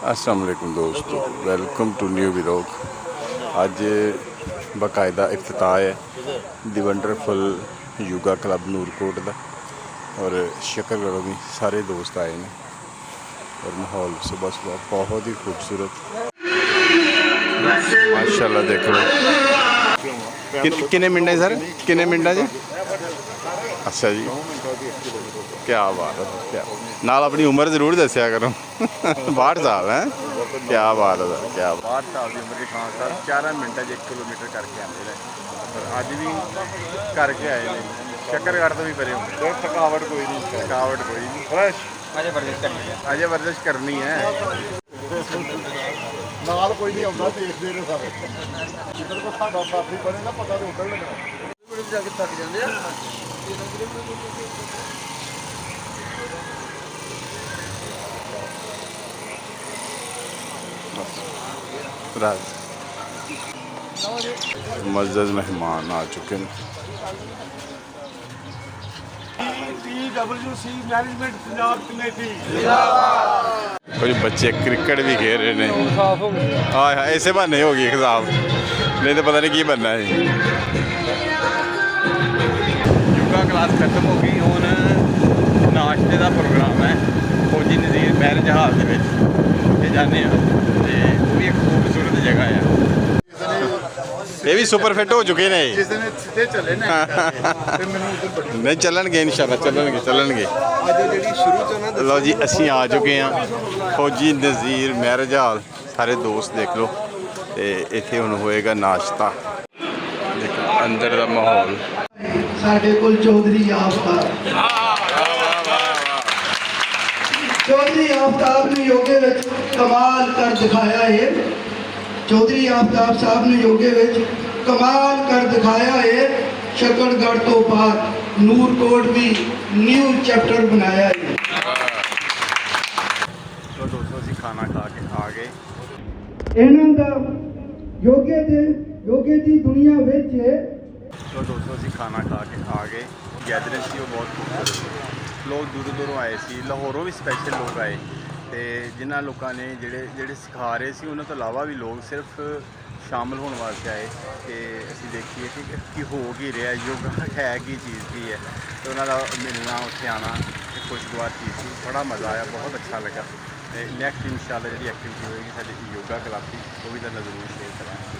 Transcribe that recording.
अस्सलाम वालेकुम दोस्तों, वेलकम टू न्यू व्लॉग। अज बाकायदा इफ्तिताह है दी वंडरफुल योगा क्लब नूरकोट का और शकरगढ़ों भी सारे दोस्त आए हैं और माहौल सुबह सुबह बहुत ही खूबसूरत माशाल्लाह। देख लो किन्ने मिनट है सर, किन्ने मिनट जी? अच्छा जी, क्या बात है, क्या नाल अपनी उम्र जरूर दसिया करो। 62 साल है, क्या बात है, क्या 62 साल की उम्र के खान साहब 4 मिनट 1 किलोमीटर करके आते हैं और अज भी करके आए हैं। शकरगढ़ तो भी परे होंगे, थकावट कोई नहीं, थकावट कोई नहीं, फ्रेश। अजे वर्जिश करनी है, नाल कोई नहीं आता, देखते रहो सारे जिधर को साडा साथी बनेगा पता तो उधर लगना जाके थक जाते हैं। मज़्ज़ज़ मेहमान आ चुके हैं। कुछ बच्चे क्रिकेट भी खेल रहे हैं। हाँ हाँ, ऐसे बहाने होगी खिताब, नहीं तो पता नहीं की बनना है। योगा क्लास खत्म हो गई, हुण नाश्ते का प्रोग्राम है फौजी नज़ीर महल जहाज़ के जाने, वो भी एक खूबसूरत जगह है। ये भी सुपर फिट हो चुके ने, नहीं चलणगे इंशाल्लाह, चलणगे। लो जी, असी आ चुके हैं फौजी नज़ीर महल जहाज़, सारे दोस्त देख लो। तो इत्थे हुण होएगा नाश्ता, देखो अंदर का माहौल। साडे कोल चौधरी आफ्ताब ने योगे विच कमाल कर दिखाया है। चौधरी आफ्ताब साहब ने योगे विच कमाल कर दिखाया है। शकरगढ़ तो बाद नूरकोट भी न्यू चैप्टर बनाया है। तो दोस्तों असी खाना खा के आ गए। इन्हां दा योगे दी दुनिया विच तो दोस्तों असी खाना खा के आ गए। गैदरिंग सी वो बहुत खूबसूरत, लोग दूरों दूरों आए सी, लाहौरों भी स्पैशल लोग आए। तो जिन्होंने लोगों ने ਜਿਹੜੇ सिखा रहे थे उन्होंने तो अलावा भी लोग सिर्फ शामिल होने वास्ते आए कि असी देखिए कि हो की रहा योगा है की चीज़ की है। तो उन्होंने मिलना उत्थे आना एक खुशगवार चीज़ थी, बड़ा मज़ा आया, बहुत अच्छा लगा। तो नैक्सट इंशाल्लाह जी एक्टिविटी होएगी साडी योगा क्लब की, वो भी तुहानूं जरूर शेयर करांगे।